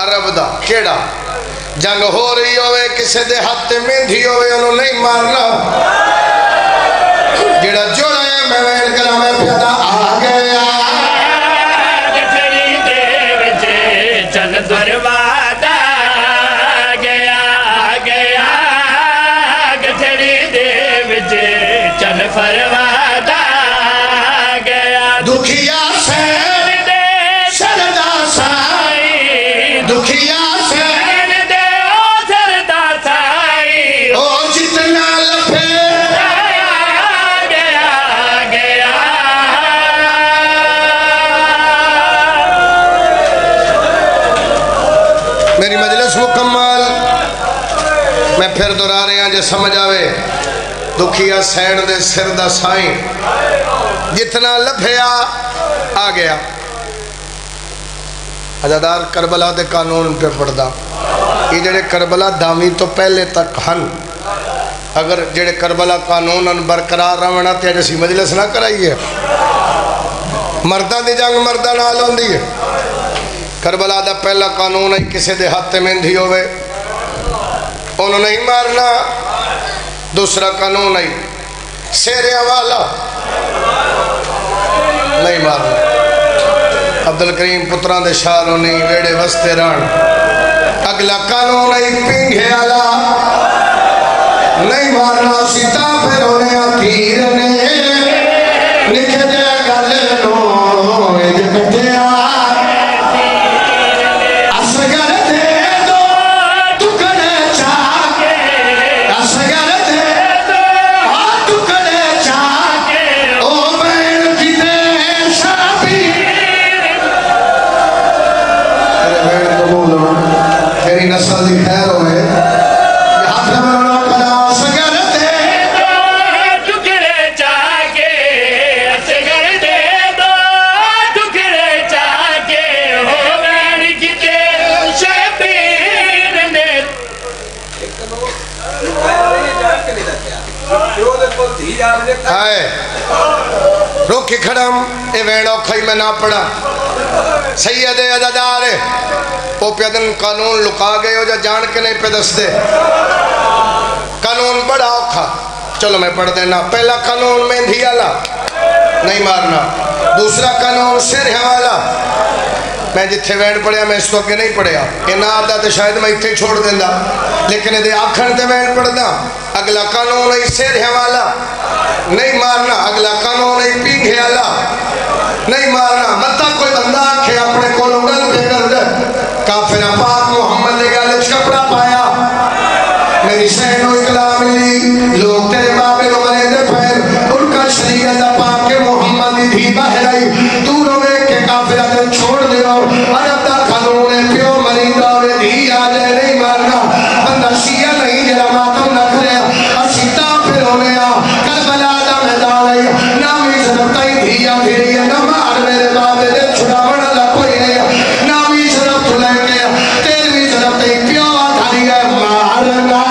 अरब दा केड़ा जंग हो रही होवे किसी दे हाथ मेहंदी होवे उन्होंने नहीं मारना जेड़ा जोड़ा है मैं वैन करा मैं प्यादा आ गया गठड़ी दे विच चल बरवादा गया गठड़ी दे विच चल फरवादा गया दुखिया सैन दे सरदा साई दुखिया मेरी मजलिस मुकम्मल मैं फिर दोहरा रहा जो समझ आवे दुखिया सैन दे सिर दा साई जितना लभया आ गया अजादार करबला दे कानून पे पढ़दा ये जेड़े करबला दावी तो पहले तक हन अगर जेड़े करबला कानून बरकरार रहना तो असी मजलिस ना कराइए मर्दा दी जंग मर्दा नाल होंदी है करबला दा पहला कानून है किसी दे हाथ मेहंदी होवे उन्होंने नहीं मारना दूसरा कानून है शेरिया वाला नहीं मारना अब्दुल करीम पुत्रा दे शारों ने वेड़े वस्ते रहन अगला कानून है पिंघे वाला नहीं मारना सीता फिर उन्हें तीर ने लिखे दे गल नो कटिया रोकी खड़म ये वेण औखा ही मैं ना पढ़ा सैयद अदादार वो प्यदन कानून लुका गए हो या जान के नहीं पे दसते कानून बड़ा औखा चलो मैं पढ़ देना पहला कानून मेहंदी वाला नहीं मारना दूसरा कानून सिर वाला मैं जिथे वैन पढ़िया मैं इस तो अगे नहीं पढ़िया ये ना आता तो शायद मैं इतने छोड़ देंदा लेकिन ये आखण ते वैन पढ़दा अगला कानून है सिर वाला नहीं मारना अगला कानून है पीघे वाला नहीं मारना मत्ता कोई बंदा आखे अपने को गल पे कर दे काफिर पाक मोहम्मद ने गल कपड़ा पाया मेरी सैनो इकलाम मिली लोग तेरे बाबे को मरे दे फिर उनका शरीयत पाक के मोहम्मद दी बाहर आई तू रोवे के काफिर ने छोड़ दे अरब दा कानून है प्यो मरीदा वे दी आ जाए नहीं मारना बंदा शिया नहीं जरा मातम ना करे असीता फिर होने आ करबला दा मैदान है ना भी जरूरत ही धिया धिरी ना मार मेरे बाबे दे छुड़ावण दा कोई नहीं ना भी जरूरत लेके तेरी भी जरूरत ही प्यो धारी है मारना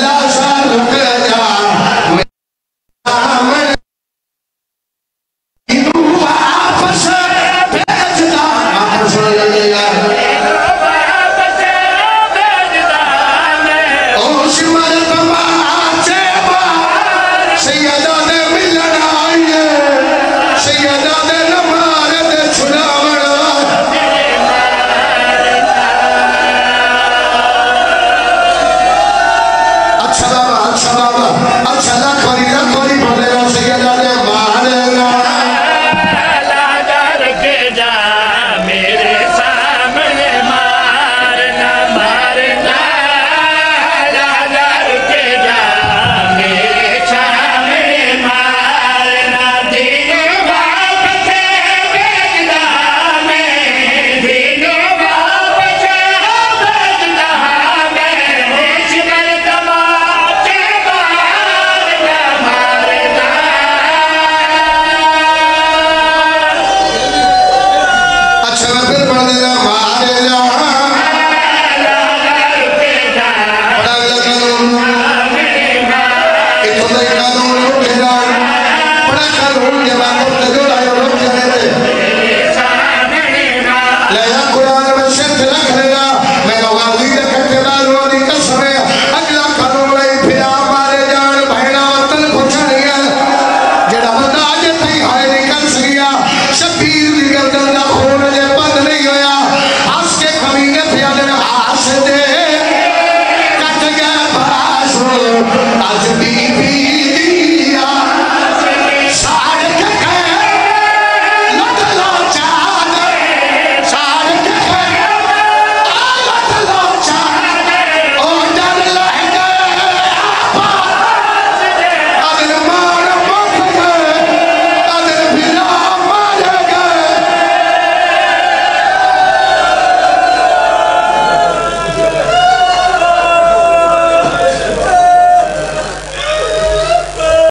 ला सा रुक जा वापस भेजदा